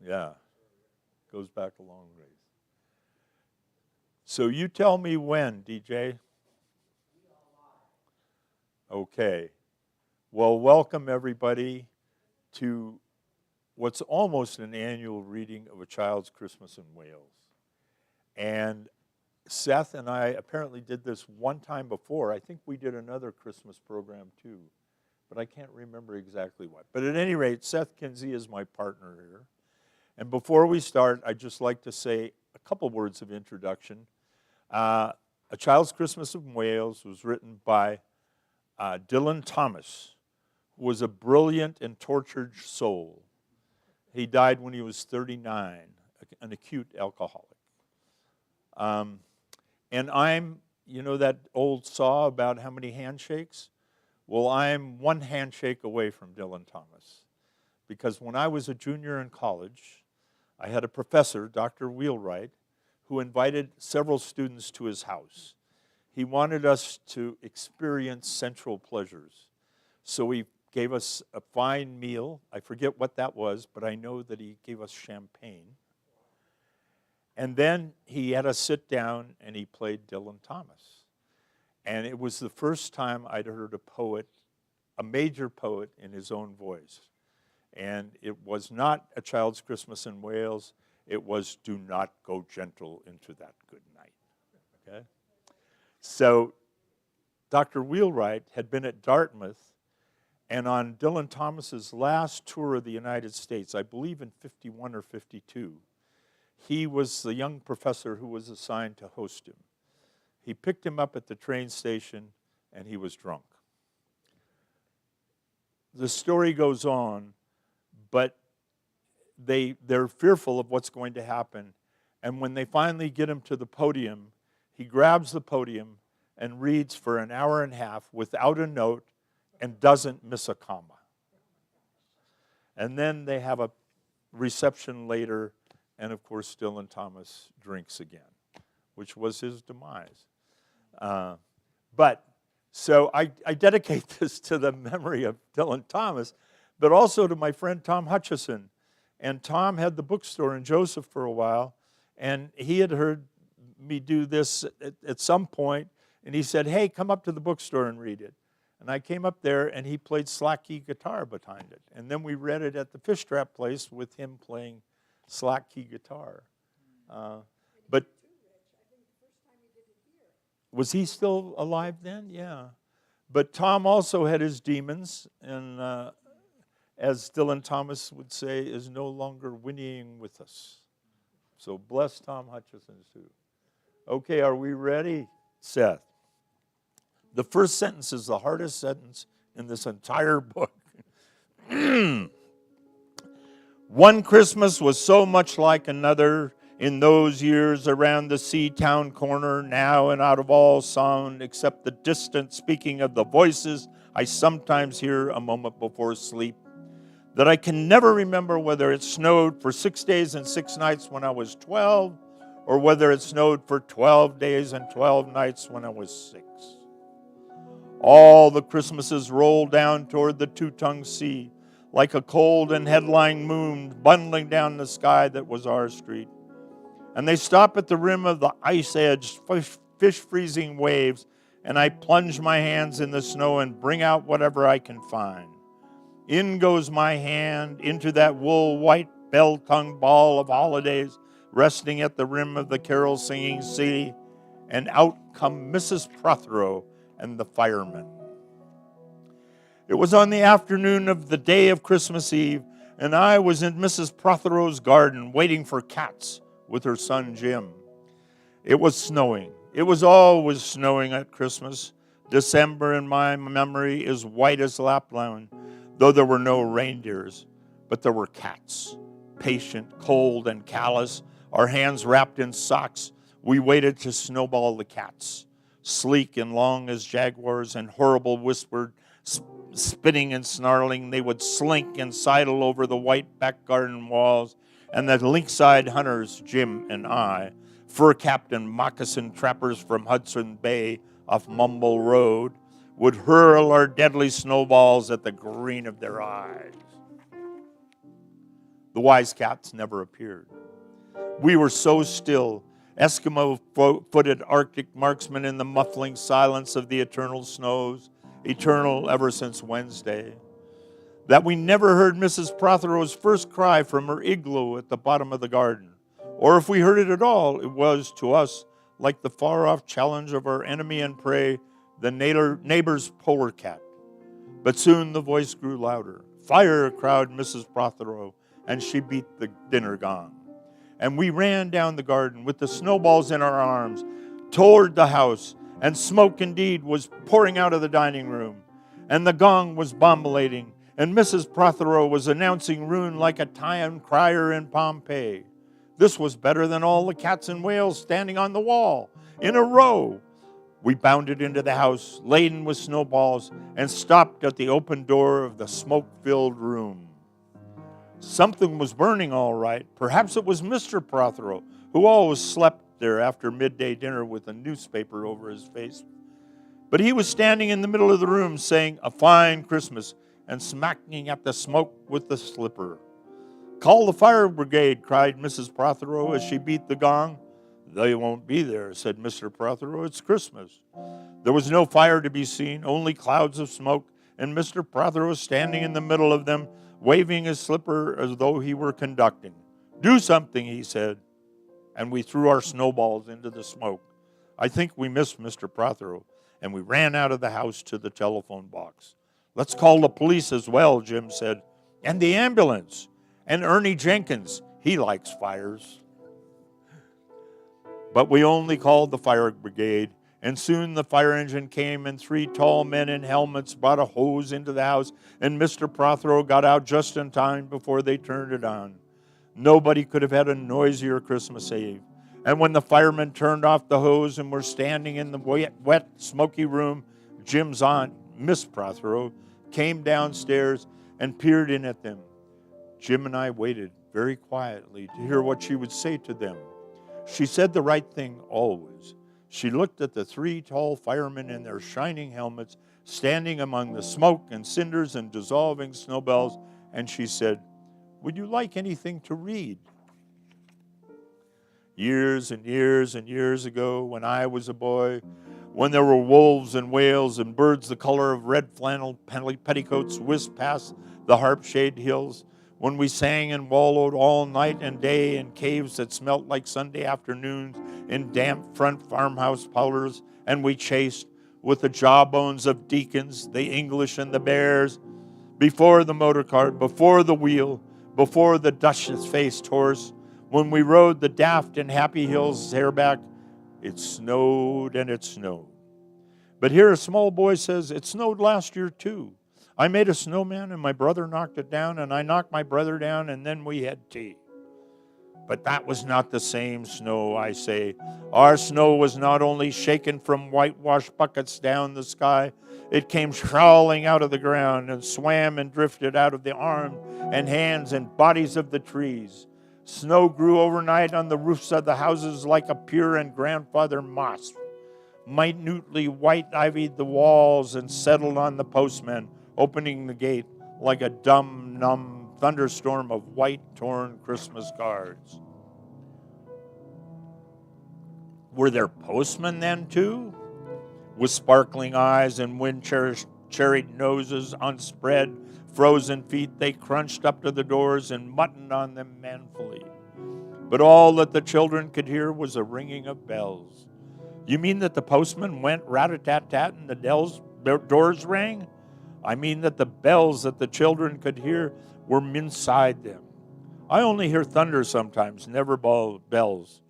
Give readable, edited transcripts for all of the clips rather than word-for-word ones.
Yeah, goes back a long ways. So you tell me when, DJ. Okay. Well, welcome everybody to what's almost an annual reading of A Child's Christmas in Wales. And Seth and I apparently did this one time before. I think we did another Christmas program too, but I can't remember exactly what. But at any rate, Seth Kinzie is my partner here. And before we start, I'd just like to say a couple words of introduction. A Child's Christmas in Wales was written by Dylan Thomas, who was a brilliant and tortured soul. He died when he was 39, an acute alcoholic. And I'm, you know that old saw about how many handshakes? Well, I'm one handshake away from Dylan Thomas. Because when I was a junior in college, I had a professor, Dr. Wheelwright, who invited several students to his house. He wanted us to experience sensual pleasures. So he gave us a fine meal. I forget what that was, but I know that he gave us champagne. And then he had us sit down and he played Dylan Thomas. And it was the first time I'd heard a poet, a major poet, in his own voice. And it was not A Child's Christmas in Wales. It was Do Not Go Gentle Into That Good Night. Okay? So Dr. Wheelwright had been at Dartmouth, and on Dylan Thomas's last tour of the United States, I believe in 51 or 52, he was the young professor who was assigned to host him. He picked him up at the train station, and he was drunk. The story goes on, but they're fearful of what's going to happen. And when they finally get him to the podium, he grabs the podium and reads for an hour and a half without a note and doesn't miss a comma. And then they have a reception later, and of course Dylan Thomas drinks again, which was his demise. So I dedicate this to the memory of Dylan Thomas, but also to my friend Tom Hutchison. And Tom had the bookstore in Joseph for a while, and he had heard me do this at some point, and he said, hey, come up to the bookstore and read it. And I came up there, and he played slack key guitar behind it. And then we read it at the Fish Trap place with him playing slack key guitar. But was he still alive then? Yeah. But Tom also had his demons, and as Dylan Thomas would say, is no longer whinnying with us. So bless Tom Hutchison too. Okay, are we ready, Seth? The first sentence is the hardest sentence in this entire book. One Christmas was so much like another in those years around the sea-town corner, now and out of all sound except the distant speaking of the voices I sometimes hear a moment before sleep, that I can never remember whether it snowed for 6 days and 6 nights when I was 12, or whether it snowed for 12 days and 12 nights when I was 6. All the Christmases rolled down toward the Two-Tongued Sea, like a cold and headline moon bundling down the sky that was our street. And they stop at the rim of the ice-edged, fish-freezing waves, and I plunge my hands in the snow and bring out whatever I can find. In goes my hand into that wool-white bell-tongued ball of holidays resting at the rim of the carol-singing sea, and out come Mrs. Prothero and the firemen. It was on the afternoon of the day of Christmas Eve, and I was in Mrs. Prothero's garden waiting for cats with her son Jim. It was snowing. It was always snowing at Christmas. December in my memory is white as Lapland, though there were no reindeers, but there were cats, patient, cold, and callous, our hands wrapped in socks. We waited to snowball the cats, sleek and long as jaguars and horrible whispered, spitting and snarling. They would slink and sidle over the white back garden walls, and the lynx-eyed hunters, Jim and I, fur-capped and moccasin trappers from Hudson Bay off Mumble Road, would hurl our deadly snowballs at the green of their eyes. The wise cats never appeared. We were so still, Eskimo-footed Arctic marksmen in the muffling silence of the eternal snows, eternal ever since Wednesday, that we never heard Mrs. Prothero's first cry from her igloo at the bottom of the garden. Or if we heard it at all, it was to us like the far-off challenge of our enemy and prey, the neighbor's polar cat. But soon the voice grew louder. Fire, cried Mrs. Prothero, and she beat the dinner gong. And we ran down the garden with the snowballs in our arms toward the house, and smoke indeed was pouring out of the dining room, and the gong was bombulating, and Mrs. Prothero was announcing ruin like a town crier in Pompeii. This was better than all the cats in Wales standing on the wall in a row. We bounded into the house, laden with snowballs, and stopped at the open door of the smoke-filled room. Something was burning all right. Perhaps it was Mr. Prothero, who always slept there after midday dinner with a newspaper over his face. But he was standing in the middle of the room saying, "A fine Christmas," and smacking at the smoke with the slipper. "Call the fire brigade," cried Mrs. Prothero as she beat the gong. "They won't be there," said Mr. Prothero. "It's Christmas." There was no fire to be seen, only clouds of smoke, and Mr. Prothero standing in the middle of them, waving his slipper as though he were conducting. "Do something," he said, and we threw our snowballs into the smoke. I think we missed Mr. Prothero, and we ran out of the house to the telephone box. "Let's call the police as well," Jim said, "and the ambulance, and Ernie Jenkins. He likes fires." But we only called the fire brigade, and soon the fire engine came, and 3 tall men in helmets brought a hose into the house, and Mr. Prothero got out just in time before they turned it on. Nobody could have had a noisier Christmas Eve. And when the firemen turned off the hose and were standing in the wet, smoky room, Jim's aunt, Miss Prothero, came downstairs and peered in at them. Jim and I waited very quietly to hear what she would say to them. She said the right thing always. She looked at the 3 tall firemen in their shining helmets, standing among the smoke and cinders and dissolving snowballs, and she said, "Would you like anything to read?" Years and years and years ago, when I was a boy, when there were wolves and whales and birds the color of red flannel petticoats whisked past the harp-shade hills, when we sang and wallowed all night and day in caves that smelt like Sunday afternoons in damp front farmhouse parlors, and we chased, with the jawbones of deacons, the English and the bears, before the motor car, before the wheel, before the duchess-faced horse, when we rode the daft and happy hills hareback, it snowed and it snowed. But here a small boy says, "It snowed last year too. I made a snowman and my brother knocked it down, and I knocked my brother down, and then we had tea." But that was not the same snow, I say. Our snow was not only shaken from whitewash buckets down the sky, it came crawling out of the ground and swam and drifted out of the arms and hands and bodies of the trees. Snow grew overnight on the roofs of the houses like a pure and grandfather moss. Minutely white-ivied the walls and settled on the postman, opening the gate like a dumb, numb thunderstorm of white, torn Christmas cards. Were there postmen then, too? With sparkling eyes and wind-cherried noses, unspread, frozen feet, they crunched up to the doors and muttoned on them manfully. But all that the children could hear was a ringing of bells. "You mean that the postman went rat-a-tat-tat and the doors rang?" "I mean that the bells that the children could hear were inside them. I only hear thunder sometimes, never bells.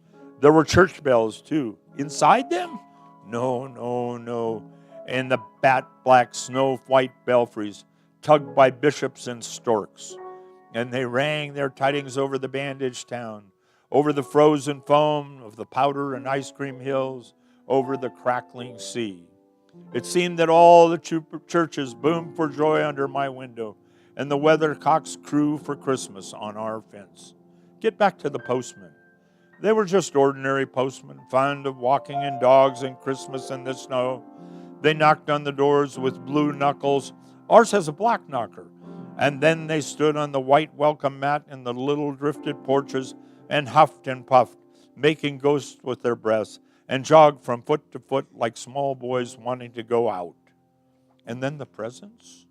There were church bells, too." "Inside them?" No. And the bat-black snow-white belfries, tugged by bishops and storks. And they rang their tidings over the bandaged town, over the frozen foam of the powder and ice cream hills, over the crackling sea. It seemed that all the churches boomed for joy under my window, and the weathercocks crew for Christmas on our fence. Get back to the postmen. They were just ordinary postmen, fond of walking in dogs and Christmas in the snow. They knocked on the doors with blue knuckles. Ours has a black knocker, And then they stood on the white welcome mat in the little drifted porches and huffed and puffed, making ghosts with their breaths, and jogged from foot to foot like small boys wanting to go out. And then the presents.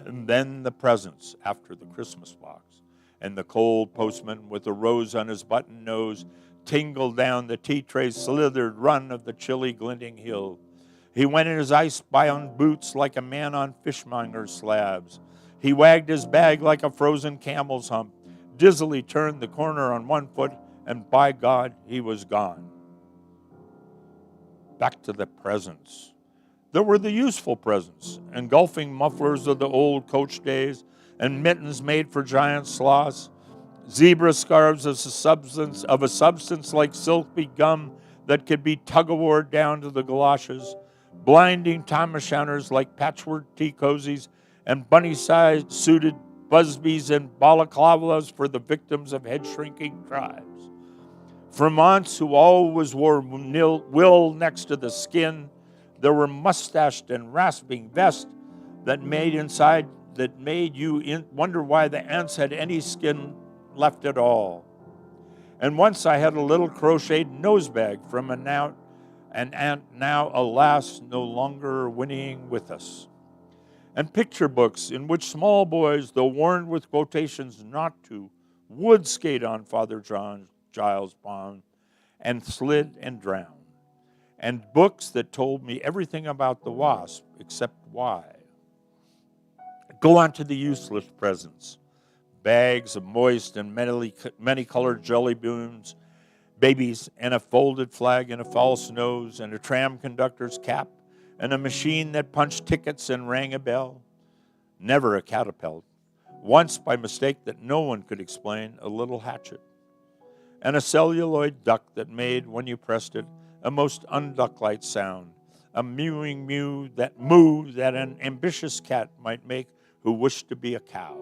And then the presents after the Christmas box. And the cold postman with a rose on his button nose tingled down the tea tray slithered run of the chilly glinting hill. He went in his ice-bound boots like a man on fishmonger slabs. He wagged his bag like a frozen camel's hump, dizzily turned the corner on one foot, and by God, he was gone. Back to the presents. There were the useful presents, engulfing mufflers of the old coach days, and mittens made for giant sloths, zebra scarves of a substance like silky gum that could be tug-of-war down to the galoshes, blinding tam-o'-shanters like patchwork tea cozies, and bunny-sized suited busbies and balaclavas for the victims of head-shrinking tribes. From aunts who always wore will next to the skin, there were mustached and rasping vests that made you wonder why the ants had any skin left at all. And once I had a little crocheted nosebag from an aunt now, alas, no longer whinnying with us. And picture books in which small boys, though warned with quotations not to, would skate on Father Giles' pond and slid and drowned. And books that told me everything about the wasp except why. Go on to the useless presents. Bags of moist and many-colored jelly beans, babies, and a folded flag and a false nose, and a tram conductor's cap, and a machine that punched tickets and rang a bell. Never a catapult. Once, by mistake that no one could explain, a little hatchet. And a celluloid duck that made, when you pressed it, a most unduck-like sound, a mewing moo that an ambitious cat might make who wished to be a cow.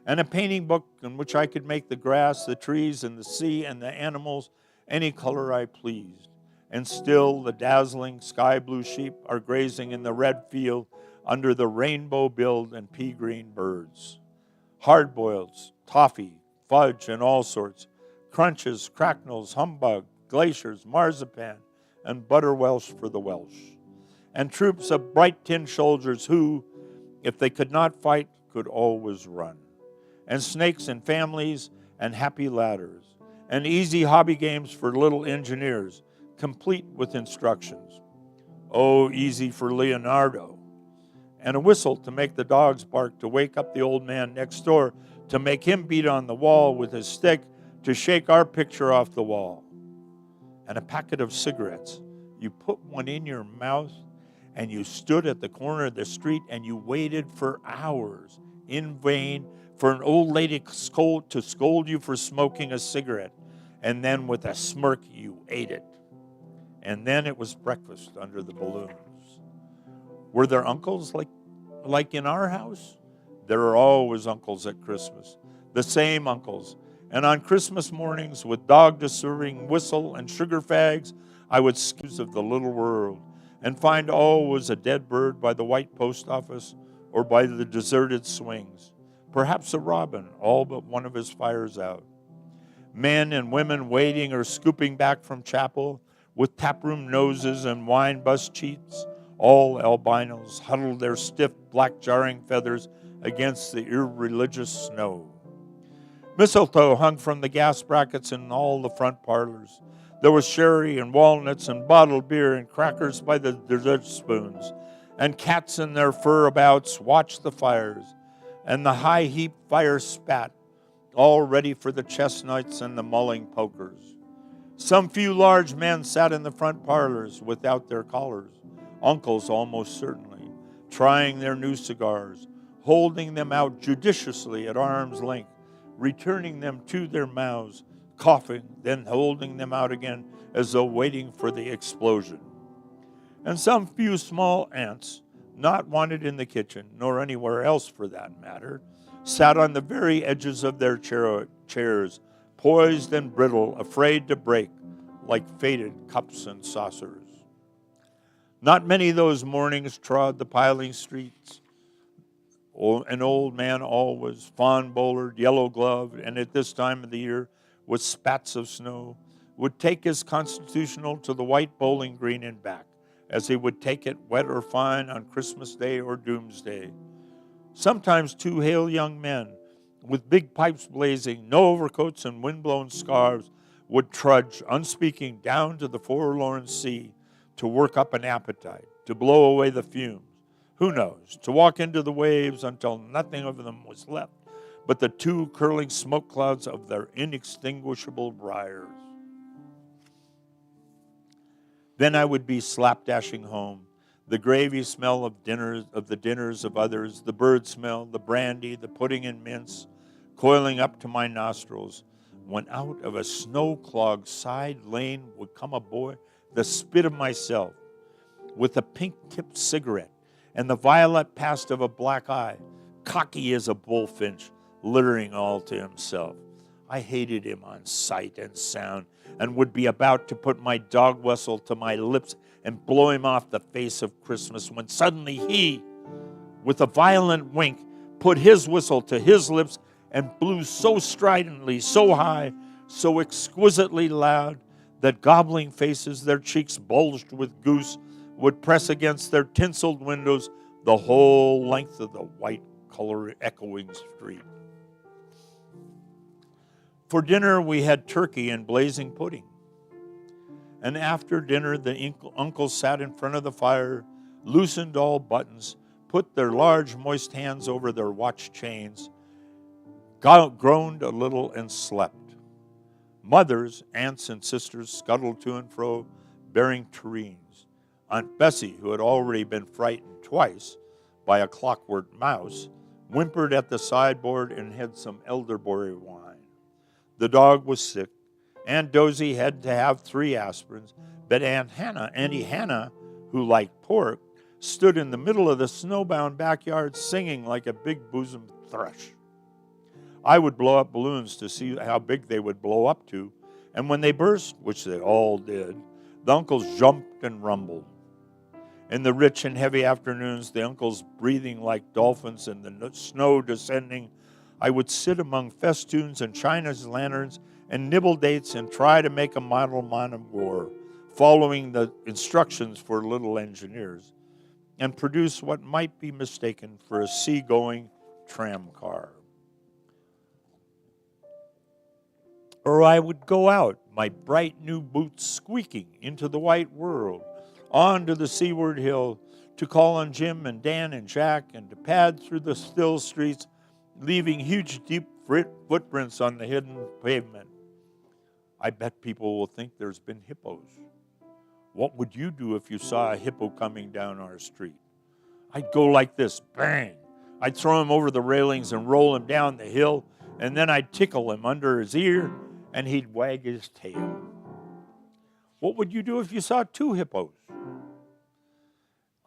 And a painting book in which I could make the grass, the trees, and the sea, and the animals any color I pleased. And still the dazzling sky-blue sheep are grazing in the red field under the rainbow-billed and pea-green birds. Hard-boileds, toffee, fudge, and all sorts, crunches, cracknels, humbug, glaciers, marzipan, and butter Welsh for the Welsh. And troops of bright tin soldiers who, if they could not fight, could always run. And snakes and families and happy ladders. And easy hobby games for little engineers, complete with instructions. Oh, easy for Leonardo. And a whistle to make the dogs bark to wake up the old man next door, to make him beat on the wall with his stick to shake our picture off the wall. And a packet of cigarettes. You put one in your mouth and you stood at the corner of the street and you waited for hours in vain for an old lady to scold you for smoking a cigarette. And then with a smirk, you ate it. And then it was breakfast under the balloons. Were there uncles like in our house? There are always uncles at Christmas. The same uncles. And on Christmas mornings, with dog-deserving whistle and sugar fags, I would scoot of the little world and find always a dead bird by the white post office or by the deserted swings. Perhaps a robin, all but one of his fires out. Men and women waiting or scooping back from chapel with taproom noses and wine bus cheeks, all albinos huddled their stiff black jarring feathers against the irreligious snow. Mistletoe hung from the gas brackets in all the front parlors. There was sherry and walnuts and bottled beer and crackers by the dessert spoons, and cats in their fur abouts watched the fires, and the high heap fire spat, all ready for the chestnuts and the mulling pokers. Some few large men sat in the front parlors without their collars, uncles almost certainly, trying their new cigars, holding them out judiciously at arm's length, returning them to their mouths, coughing, then holding them out again as though waiting for the explosion. And some few small aunts, not wanted in the kitchen, nor anywhere else for that matter, sat on the very edges of their chairs, poised and brittle, afraid to break, like faded cups and saucers. Not many those mornings trod the piling streets. An old man always, fawn-bowlered, yellow-gloved, and at this time of the year, with spats of snow, would take his constitutional to the white bowling green and back, as he would take it wet or fine on Christmas Day or Doomsday. Sometimes two hale young men, with big pipes blazing, no overcoats and wind-blown scarves, would trudge, unspeaking, down to the forlorn sea to work up an appetite, to blow away the fumes. Who knows, to walk into the waves until nothing of them was left but the two curling smoke clouds of their inextinguishable briars. Then I would be slapdashing home, the gravy smell of the dinners of others, the bird smell, the brandy, the pudding and mince, coiling up to my nostrils, when out of a snow-clogged side lane would come a boy, the spit of myself, with a pink-tipped cigarette and the violet past of a black eye, cocky as a bullfinch, littering all to himself. I hated him on sight and sound, and would be about to put my dog whistle to my lips and blow him off the face of Christmas, when suddenly he, with a violent wink, put his whistle to his lips and blew so stridently, so high, so exquisitely loud, that gobbling faces, their cheeks bulged with goose, would press against their tinseled windows the whole length of the white color echoing street. For dinner we had turkey and blazing pudding. And after dinner the uncles sat in front of the fire, loosened all buttons, put their large moist hands over their watch chains, groaned a little and slept. Mothers, aunts, and sisters scuttled to and fro, bearing tureens. Aunt Bessie, who had already been frightened twice by a clockwork mouse, whimpered at the sideboard and had some elderberry wine. The dog was sick. Aunt Dozy had to have 3 aspirins, but Auntie Hannah, who liked pork, stood in the middle of the snowbound backyard singing like a big-bosomed thrush. I would blow up balloons to see how big they would blow up to, and when they burst, which they all did, the uncles jumped and rumbled. In the rich and heavy afternoons, the uncles breathing like dolphins and the snow descending, I would sit among festoons and China's lanterns and nibble dates and try to make a model man of war, following the instructions for little engineers, and produce what might be mistaken for a sea-going tram car. Or I would go out, my bright new boots squeaking, into the white world, on to the seaward hill, to call on Jim and Dan and Jack, and to pad through the still streets, leaving huge deep footprints on the hidden pavement. I bet people will think there's been hippos. What would you do if you saw a hippo coming down our street? I'd go like this, bang. I'd throw him over the railings and roll him down the hill, and then I'd tickle him under his ear, and he'd wag his tail. What would you do if you saw 2 hippos?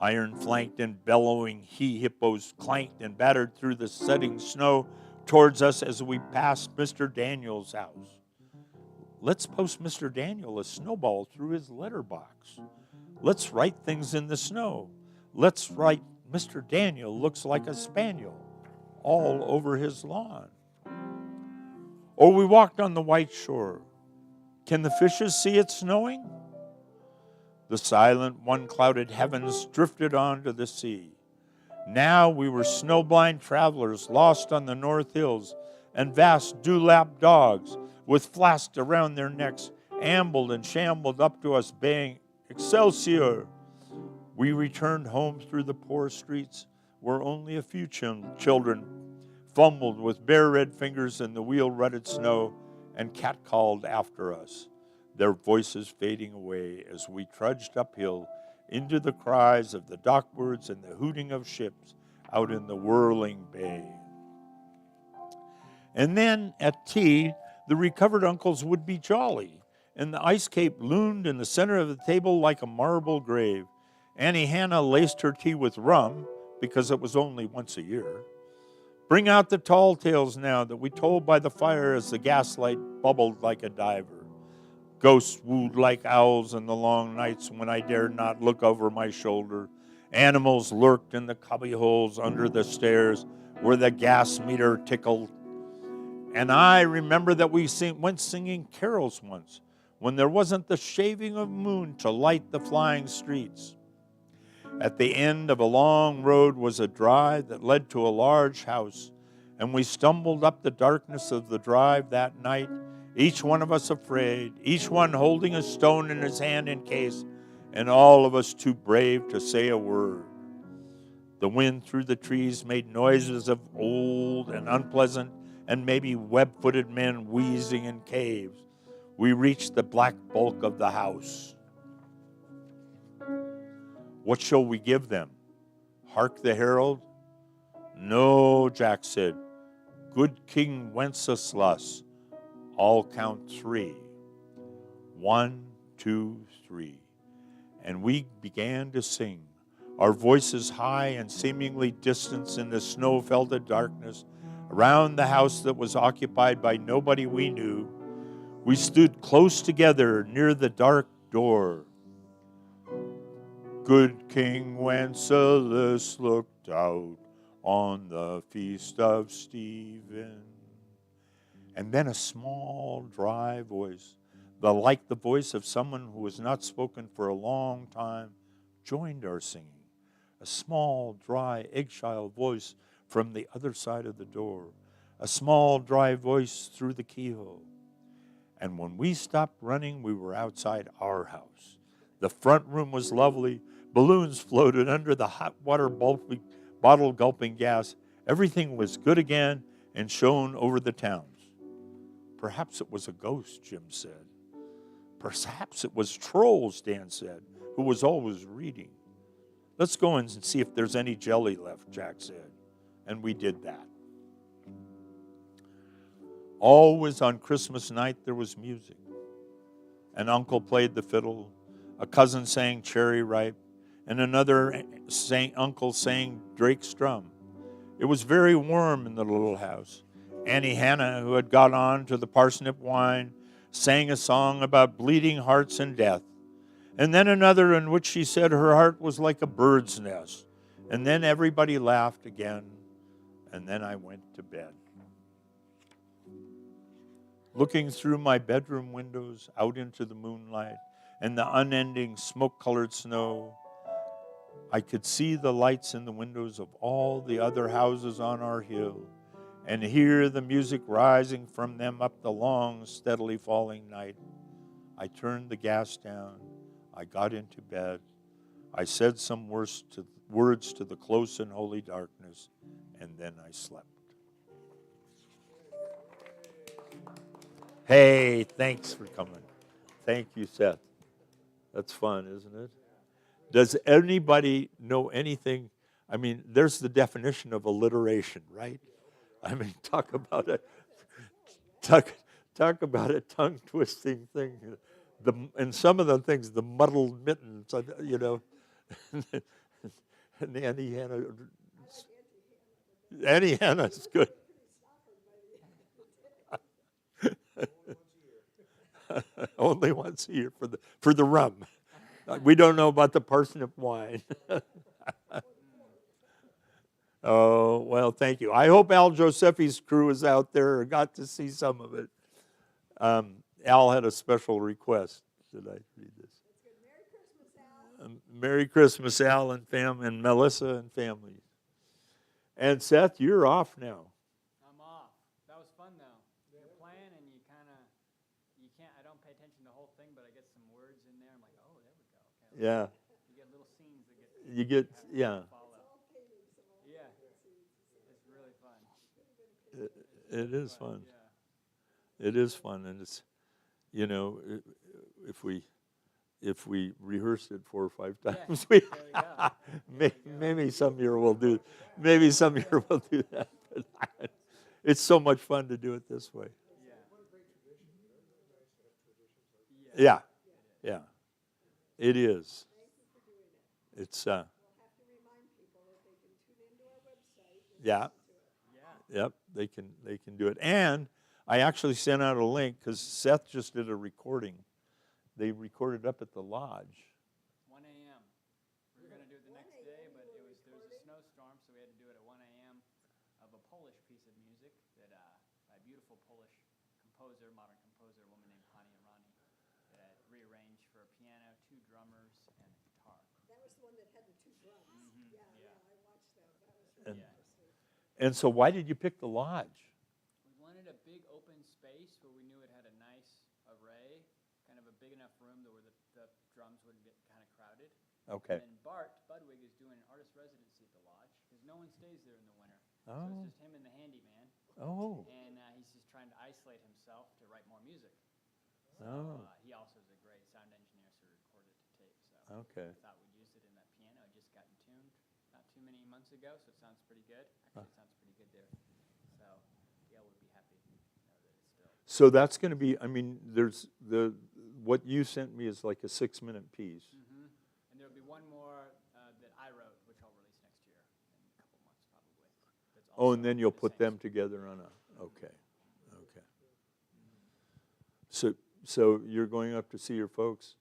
Iron-flanked and bellowing he-hippos clanked and battered through the setting snow towards us as we passed Mr. Daniel's house. Let's post Mr. Daniel a snowball through his letterbox. Let's write things in the snow. Let's write Mr. Daniel looks like a spaniel all over his lawn. Or we walked on the white shore. Can the fishes see it snowing? The silent, one-clouded heavens drifted onto the sea. Now we were snowblind travelers lost on the North Hills, and vast dewlap dogs with flasks around their necks ambled and shambled up to us baying, "Excelsior!" We returned home through the poor streets where only a few children fumbled with bare red fingers in the wheel-rutted snow and catcalled after us, their voices fading away as we trudged uphill into the cries of the dockbirds and the hooting of ships out in the whirling bay. And then at tea, the recovered uncles would be jolly, and the ice cape loomed in the center of the table like a marble grave. Auntie Hannah laced her tea with rum, because it was only once a year. Bring out the tall tales now that we told by the fire as the gaslight bubbled like a diver. Ghosts wooed like owls in the long nights when I dared not look over my shoulder, Animals lurked in the cubby holes under the stairs where the gas meter tickled. And I remember that we went singing carols once when there wasn't the shaving of moon to light the flying streets. At the end of a long road was a drive that led to a large house, and we stumbled up the darkness of the drive that night, each one of us afraid, each one holding a stone in his hand in case, and all of us too brave to say a word. The wind through the trees made noises of old and unpleasant and maybe web-footed men wheezing in caves. We reached the black bulk of the house. What shall we give them? Hark the herald? No, Jack said. Good King Wenceslas. All count 3. 1, 2, 3. And we began to sing, our voices high and seemingly distant in the snow-felted darkness, around the house that was occupied by nobody we knew. We stood close together near the dark door. Good King Wenceslas looked out on the feast of Stephen. And then a small, dry voice, like the voice of someone who has not spoken for a long time, joined our singing. A small, dry, eggshell voice from the other side of the door. A small, dry voice through the keyhole. And when we stopped running, we were outside our house. The front room was lovely. Balloons floated under the hot water bottle gulping gas. Everything was good again and shone over the towns. Perhaps it was a ghost, Jim said. Perhaps it was trolls, Dan said, who was always reading. Let's go in and see if there's any jelly left, Jack said. And we did that. Always on Christmas night there was music. An uncle played the fiddle, a cousin sang Cherry Ripe, and another uncle sang Drake's Drum. It was very warm in the little house. Annie Hannah, who had got on to the parsnip wine, sang a song about bleeding hearts and death, and then another in which she said her heart was like a bird's nest. And then everybody laughed again, and then I went to bed. Looking through my bedroom windows out into the moonlight and the unending smoke-colored snow, I could see the lights in the windows of all the other houses on our hill and hear the music rising from them up the long, steadily falling night. I turned the gas down. I got into bed. I said some words to the close and holy darkness, and then I slept. Hey, thanks for coming. Thank you, Seth. That's fun, isn't it? Does anybody know anything? I mean, there's the definition of alliteration, right? I mean, talk about a tongue-twisting thing. And some of the things, the muddled mittens, you know. And Annie Hannah's good. Only once a year for the rum. We don't know about the parsnip wine. Oh, well, thank you. I hope Al Josephy's crew is out there or got to see some of it. Al had a special request. Did I read this? Merry Christmas, Al and Melissa and family. And Seth, you're off now. I'm off. That was fun, though. You're playing and you can't, I don't pay attention to the whole thing, but I get some words in there. I'm like, oh, there we go. Okay, yeah. You get little scenes that get. Yeah. Yeah. It's really fun. It is fun. Yeah. It is fun, and it's, you know, if we rehearsed it 4 or 5 times, maybe some year we'll do. Maybe some year we'll do that. But it's so much fun to do it this way. Yeah. It is. It's yeah. Yep, they can do it. And I actually sent out a link because Seth just did a recording. They recorded up at the lodge. 1 a.m. We're going to do it the next day, rearranged for a piano, 2 drummers, and a guitar. That was the one that had the 2 drums. Mhm, Yeah, yeah. I watched that. That was And- really interesting. And so why did you pick the lodge? We wanted a big open space where we knew it had a nice array, kind of a big enough room where the drums wouldn't get kind of crowded. Okay. And then Bart Budwig is doing an artist residency at the lodge because no one stays there in the winter. So Oh. it's just him and the handyman. Oh. And he's just trying to isolate himself to write more music. So Oh. he also is a great sound engineer, so we recorded to tape. So Okay. I thought we'd use it in that piano. It just gotten tuned not too many months ago, so it sounds pretty good. Actually, it sounds pretty good there. So Gail would be happy to know that it's still. So that's going to be, I mean, there's what you sent me is like a 6-minute piece. Mm-hmm. And there'll be one more that I wrote, which I'll release next year in a couple months probably. That's Oh, also and then you'll the put same them together on a, okay. So you're going up to see your folks?